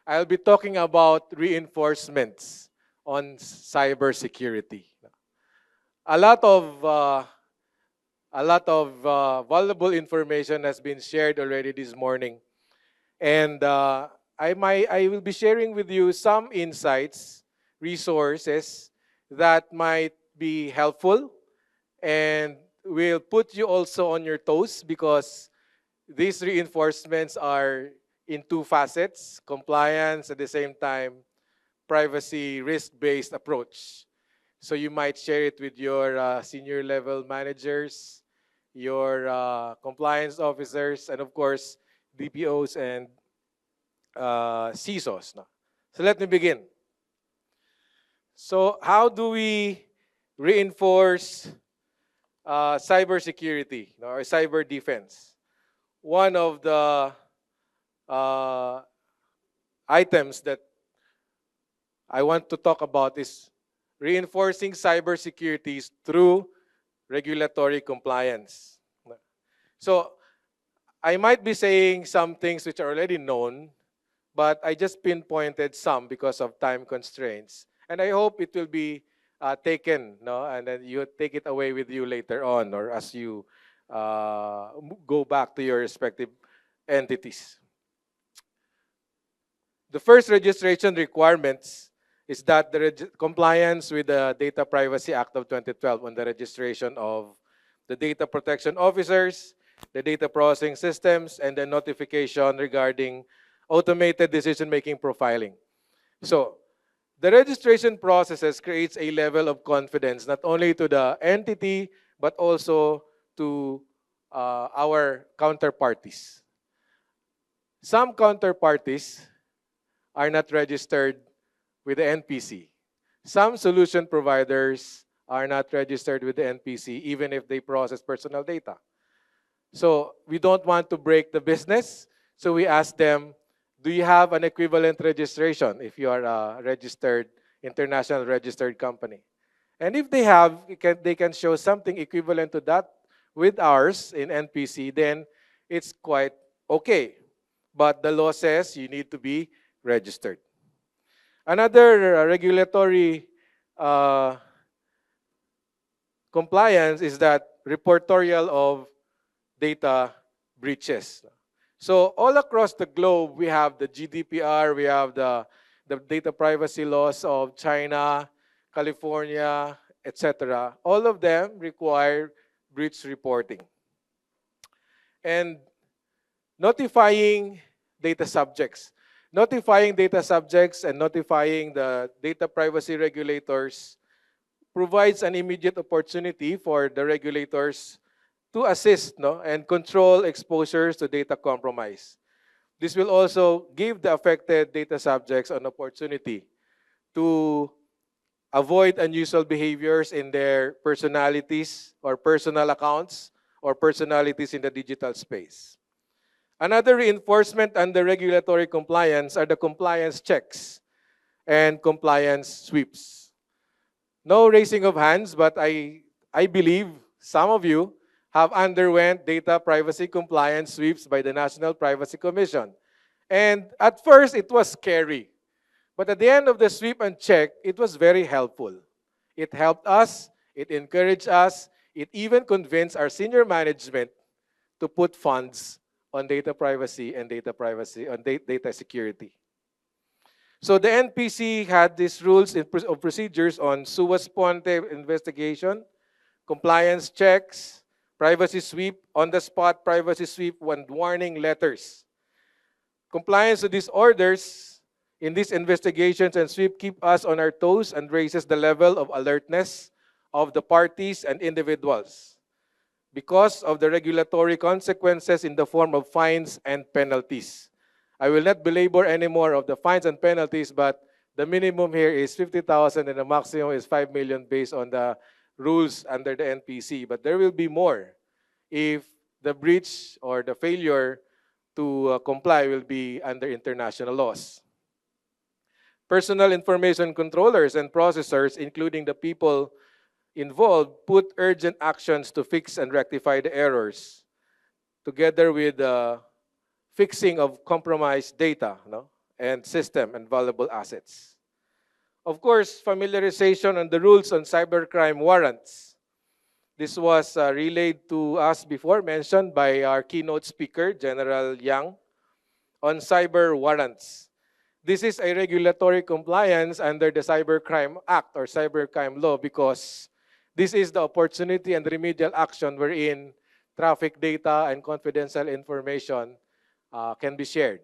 I'll be talking about reinforcements on cybersecurity. A lot of valuable information has been shared already this morning, and I will be sharing with you some insights, resources that might be helpful and will put you also on your toes because these reinforcements are in two facets: compliance, at the same time privacy, risk-based approach. So you might share it with your senior level managers, your compliance officers, and of course DPOs and CISOs. No? So let me begin. So how do we reinforce cybersecurity, or cyber defense? One of the uh, items that I want to talk about is reinforcing cybersecurity through regulatory compliance. So I might be saying some things which are already known, but I just pinpointed some because of time constraints. And I hope it will be taken, no? And then you take it away with you later on or as you go back to your respective entities. The first registration requirements is that the compliance with the Data Privacy Act of 2012 on the registration of the data protection officers, the data processing systems, and the notification regarding automated decision-making profiling. So, the registration processes creates a level of confidence not only to the entity but also to our counterparties. Some counterparties are not registered with the NPC. Some solution providers are not registered with the NPC even if they process personal data. So we don't want to break the business, so we ask them, do you have an equivalent registration if you are a registered, international registered company? And if they have, they can show something equivalent to that with ours in NPC, then it's quite okay. But the law says you need to be registered. Another regulatory compliance is that reportorial of data breaches. So all across the globe, we have the GDPR, we have the data privacy laws of China, California, etc. All of them require breach reporting. And notifying data subjects. Notifying data subjects and notifying the data privacy regulators provides an immediate opportunity for the regulators to assist, no, and control exposures to data compromise. This will also give the affected data subjects an opportunity to avoid unusual behaviors in their personalities or personal accounts or personalities in the digital space. Another reinforcement under regulatory compliance are the compliance checks and compliance sweeps. No raising of hands, but I believe some of you have underwent data privacy compliance sweeps by the National Privacy Commission. And at first, it was scary. But at the end of the sweep and check, it was very helpful. It helped us, it encouraged us, it even convinced our senior management to put funds on data privacy and data security. So the NPC had these rules of procedures on sua sponte investigation, compliance checks, privacy sweep, on-the-spot privacy sweep, and warning letters. Compliance to these orders in these investigations and sweep keep us on our toes and raises the level of alertness of the parties and individuals because of the regulatory consequences in the form of fines and penalties. I will not belabor any more of the fines and penalties, but the minimum here is 50,000 and the maximum is 5 million based on the rules under the NPC. But there will be more if the breach or the failure to comply will be under international laws. Personal information controllers and processors, including the people involved, put urgent actions to fix and rectify the errors, together with the fixing of compromised data, no? and system and valuable assets. Of course, familiarization on the rules on cybercrime warrants. This was relayed to us before, mentioned by our keynote speaker, General Yang, on cyber warrants. This is a regulatory compliance under the Cybercrime Act or Cybercrime Law because this is the opportunity and remedial action wherein traffic data and confidential information can be shared.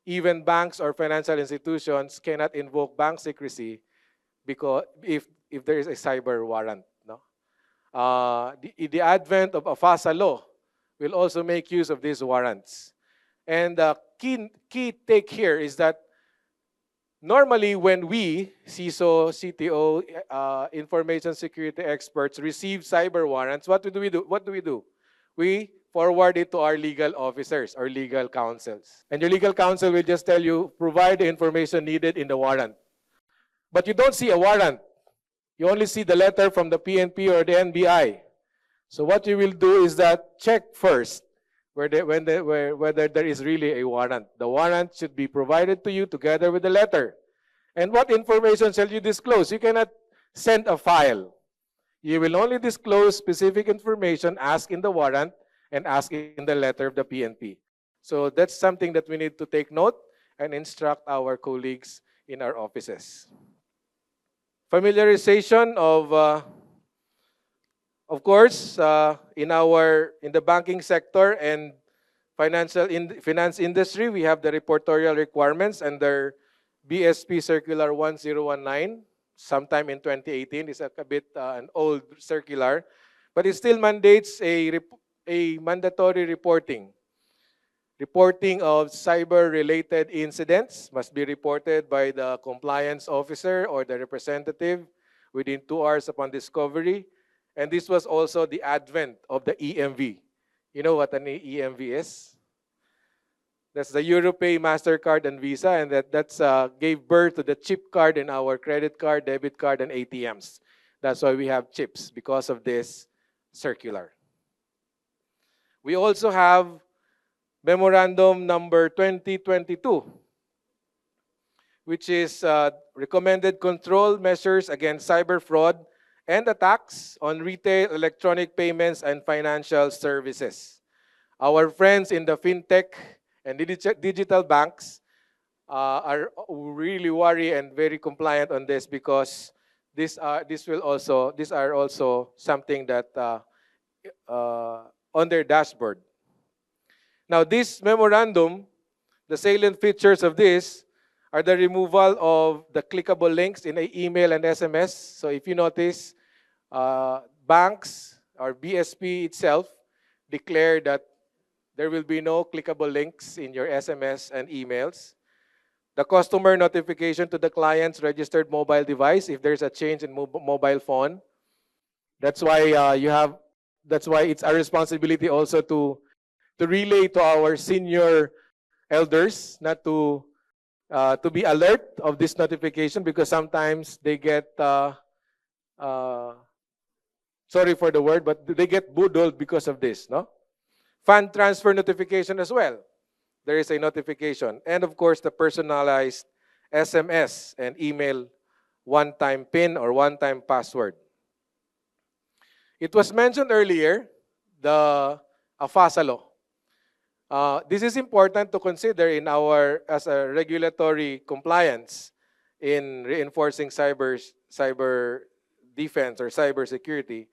Even banks or financial institutions cannot invoke bank secrecy because if there is a cyber warrant. No? The advent of a FASA law will also make use of these warrants. And the key take here is that normally when we, CISO, CTO, information security experts, receive cyber warrants, what do we do? What do we do? We forward it to our legal officers or legal counsels. And your legal counsel will just tell you, provide the information needed in the warrant. But you don't see a warrant. You only see the letter from the PNP or the NBI. So what you will do is that check first whether there is really a warrant. The warrant should be provided to you together with the letter. And what information shall you disclose? You cannot send a file. You will only disclose specific information asked in the warrant and asked in the letter of the PNP. So that's something that we need to take note and instruct our colleagues in our offices. Familiarization of course, in the banking sector and finance industry, we have the reportorial requirements under BSP Circular 1019, sometime in 2018. It's a bit an old circular, but it still mandates a mandatory reporting. Reporting of cyber-related incidents must be reported by the compliance officer or the representative within 2 hours upon discovery. And this was also the advent of the EMV. You know what an EMV is? That's the Europay, MasterCard, and Visa, and that's gave birth to the chip card in our credit card, debit card, and ATMs. That's why we have chips, because of this circular. We also have Memorandum number 2022, which is recommended control measures against cyber fraud and attacks on retail, electronic payments, and financial services. Our friends in the fintech and digital banks are really worried and very compliant on this because these are also something that on their dashboard. Now, this memorandum, the salient features of this are the removal of the clickable links in email and SMS. So if you notice, banks or BSP itself declare that there will be no clickable links in your SMS and emails. The customer notification to the client's registered mobile device if there's a change in mobile phone. That's why that's why it's our responsibility also to relay to our senior elders not to be alert of this notification because sometimes they get sorry for the word, but they get boodled because of this, no? Fund transfer notification as well. There is a notification. And of course, the personalized SMS and email one-time PIN or one-time password. It was mentioned earlier, the FASA law. This is important to consider in as a regulatory compliance in reinforcing cyber defense or cyber security.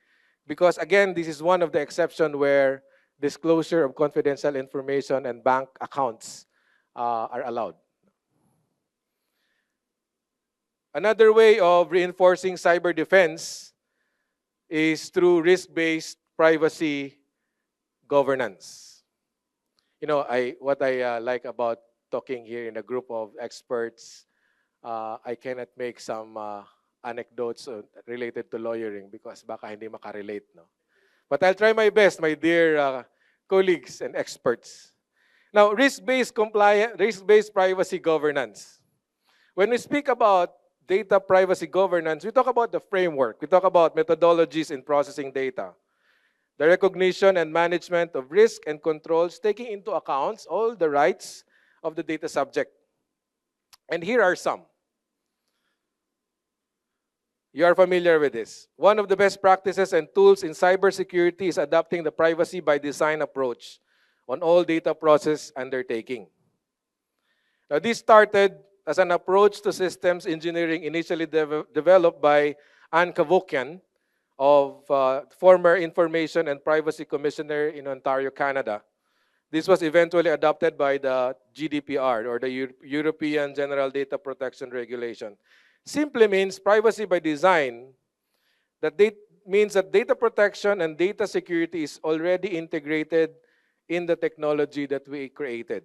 Because again, this is one of the exceptions where disclosure of confidential information and bank accounts are allowed. Another way of reinforcing cyber defense is through risk-based privacy governance. You know, what I like about talking here in a group of experts, I cannot make some anecdotes related to lawyering because baka hindi makarelate, no? But I'll try my best, my dear colleagues and experts. Now, risk-based privacy governance. When we speak about data privacy governance, we talk about the framework. We talk about methodologies in processing data, the recognition and management of risk and controls, taking into account all the rights of the data subject. And here are some. You are familiar with this. One of the best practices and tools in cybersecurity is adopting the privacy by design approach on all data process undertaking. Now, this started as an approach to systems engineering initially developed by Anne Cavoukian, of former Information and Privacy Commissioner in Ontario, Canada. This was eventually adopted by the GDPR, or the European General Data Protection Regulation. Simply means privacy by design. That means that data protection and data security is already integrated in the technology that we created.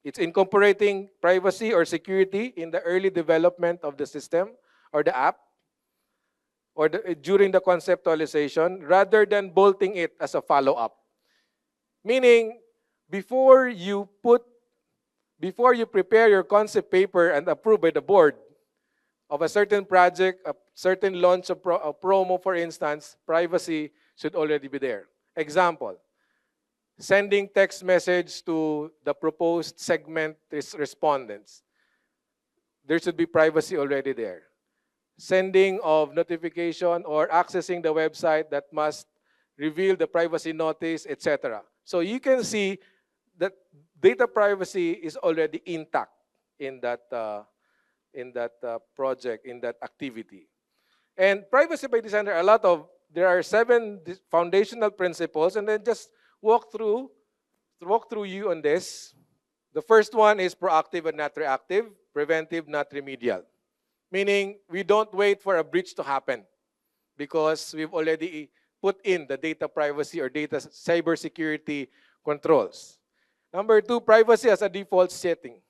It's incorporating privacy or security in the early development of the system or the app, or during the conceptualization, rather than bolting it as a follow-up. Meaning, before you prepare your concept paper and approve by the board of a certain project, a certain launch of a promo, for instance, privacy should already be there. Example, sending text message to the proposed segment respondents. There should be privacy already there. Sending of notification or accessing the website that must reveal the privacy notice, etc. So you can see that data privacy is already intact in that project, in that activity. And privacy by design, there are 7 foundational principles, and then just walk through you on this. The first one is proactive and not reactive, preventive, not remedial. Meaning, we don't wait for a breach to happen because we've already put in the data privacy or data cybersecurity controls. Number 2, privacy as a default setting.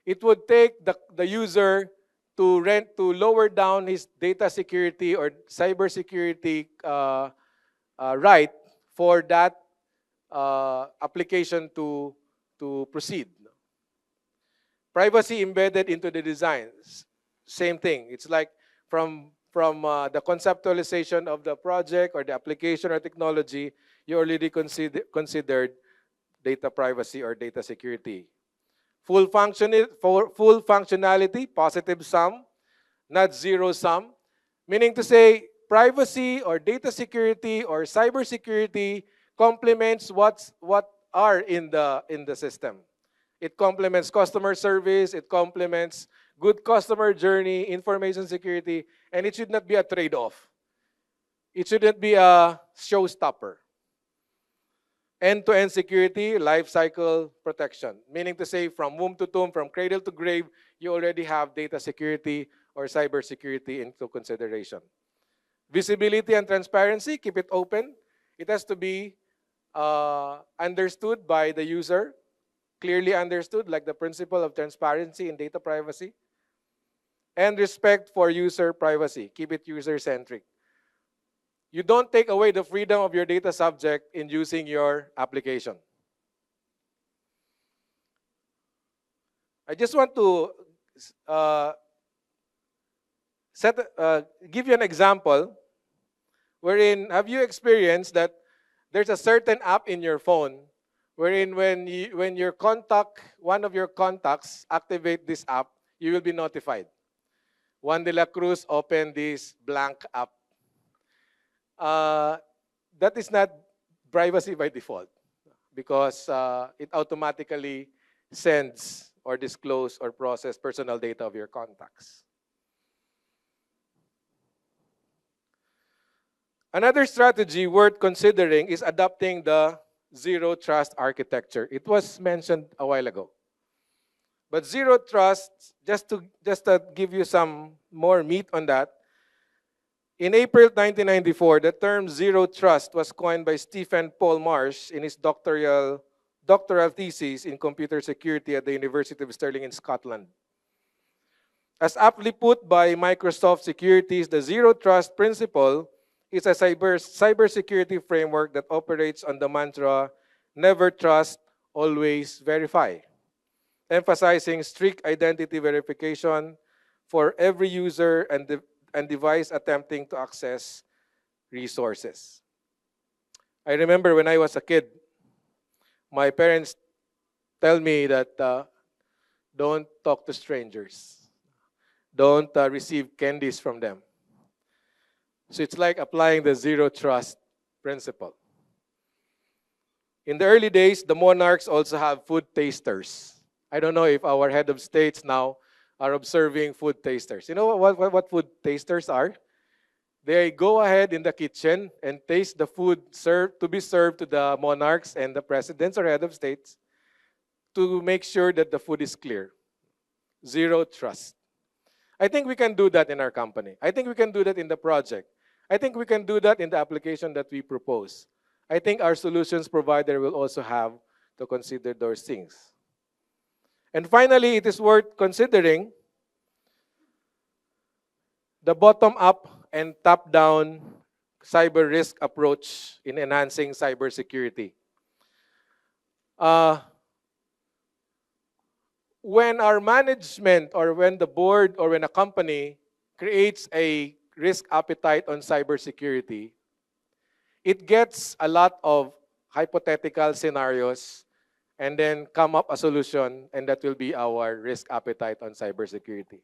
It would take the user to lower down his data security or cybersecurity right for that application to proceed. Privacy embedded into the designs. Same thing. It's like from the conceptualization of the project or the application or technology, you already considered data privacy or data security. Full functionality, positive sum, not zero sum. Meaning to say, privacy or data security or cybersecurity complements what are in the system. It complements customer service, it complements good customer journey, information security, and it should not be a trade-off. It shouldn't be a showstopper. End-to-end security, life cycle protection. Meaning to say, from womb to tomb, from cradle to grave, you already have data security or cyber security into consideration. Visibility and transparency, keep it open. It has to be understood by the user, clearly understood, like the principle of transparency in data privacy. And respect for user privacy, keep it user-centric. You don't take away the freedom of your data subject in using your application. I just want to give you an example wherein, have you experienced that there's a certain app in your phone wherein when one of your contacts activate this app, you will be notified. Juan de la Cruz opened this blank app. That is not privacy by default because it automatically sends or disclose or process personal data of your contacts. Another strategy worth considering is adopting the zero trust architecture. It was mentioned a while ago. But zero trust, just to give you some more meat on that, in April 1994, the term zero trust was coined by Stephen Paul Marsh in his doctoral thesis in computer security at the University of Stirling in Scotland. As aptly put by Microsoft Securities, the zero trust principle is a cybersecurity framework that operates on the mantra, never trust, always verify, emphasizing strict identity verification for every user and device attempting to access resources. I remember when I was a kid, my parents tell me that Don't talk to strangers. Don't receive candies from them. So it's like applying the zero trust principle. In the early days, the monarchs also have food tasters. I don't know if our head of states now are observing food tasters. You know what food tasters are? They go ahead in the kitchen and taste the food to be served to the monarchs and the presidents or head of states to make sure that the food is clear. Zero trust. I think we can do that in our company. I think we can do that in the project. I think we can do that in the application that we propose. I think our solutions provider will also have to consider those things. And finally, it is worth considering the bottom-up and top-down cyber risk approach in enhancing cybersecurity. When our management or when the board or when a company creates a risk appetite on cybersecurity, it gets a lot of hypothetical scenarios and then come up a solution, and that will be our risk appetite on cybersecurity.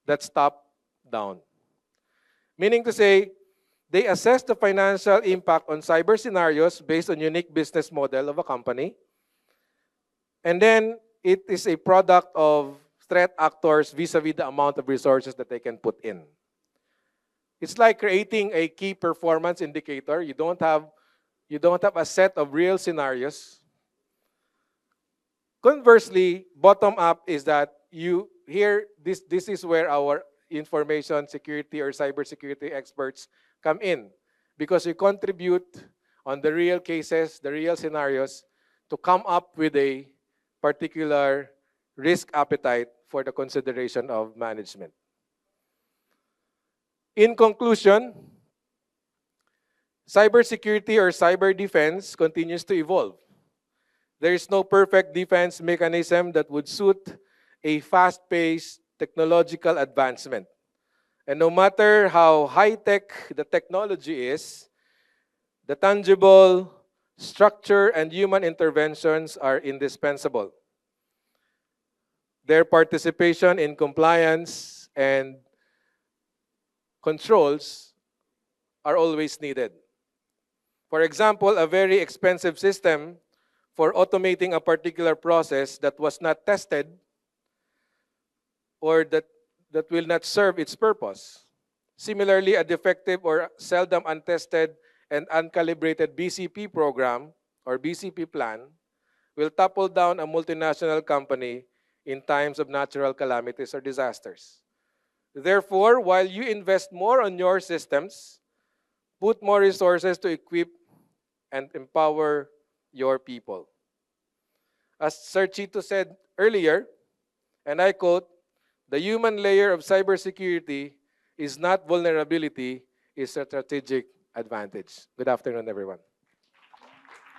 That's top-down. Meaning to say, they assess the financial impact on cyber scenarios based on unique business model of a company. And then it is a product of threat actors vis-a-vis the amount of resources that they can put in. It's like creating a key performance indicator. You don't have a set of real scenarios. Conversely, bottom-up is that this is where our information security or cybersecurity experts come in, because we contribute on the real cases, the real scenarios, to come up with a particular risk appetite for the consideration of management. In conclusion, cybersecurity or cyber defense continues to evolve. There is no perfect defense mechanism that would suit a fast-paced technological advancement. And no matter how high-tech the technology is, the tangible structure and human interventions are indispensable. Their participation in compliance and controls are always needed. For example, a very expensive system for automating a particular process that was not tested or that will not serve its purpose. Similarly, a defective or seldom untested and uncalibrated BCP program or BCP plan will topple down a multinational company in times of natural calamities or disasters. Therefore, while you invest more on your systems, put more resources to equip and empower your people. As Sir Chito said earlier, and I quote, "The human layer of cybersecurity is not vulnerability, it's a strategic advantage." Good afternoon, everyone.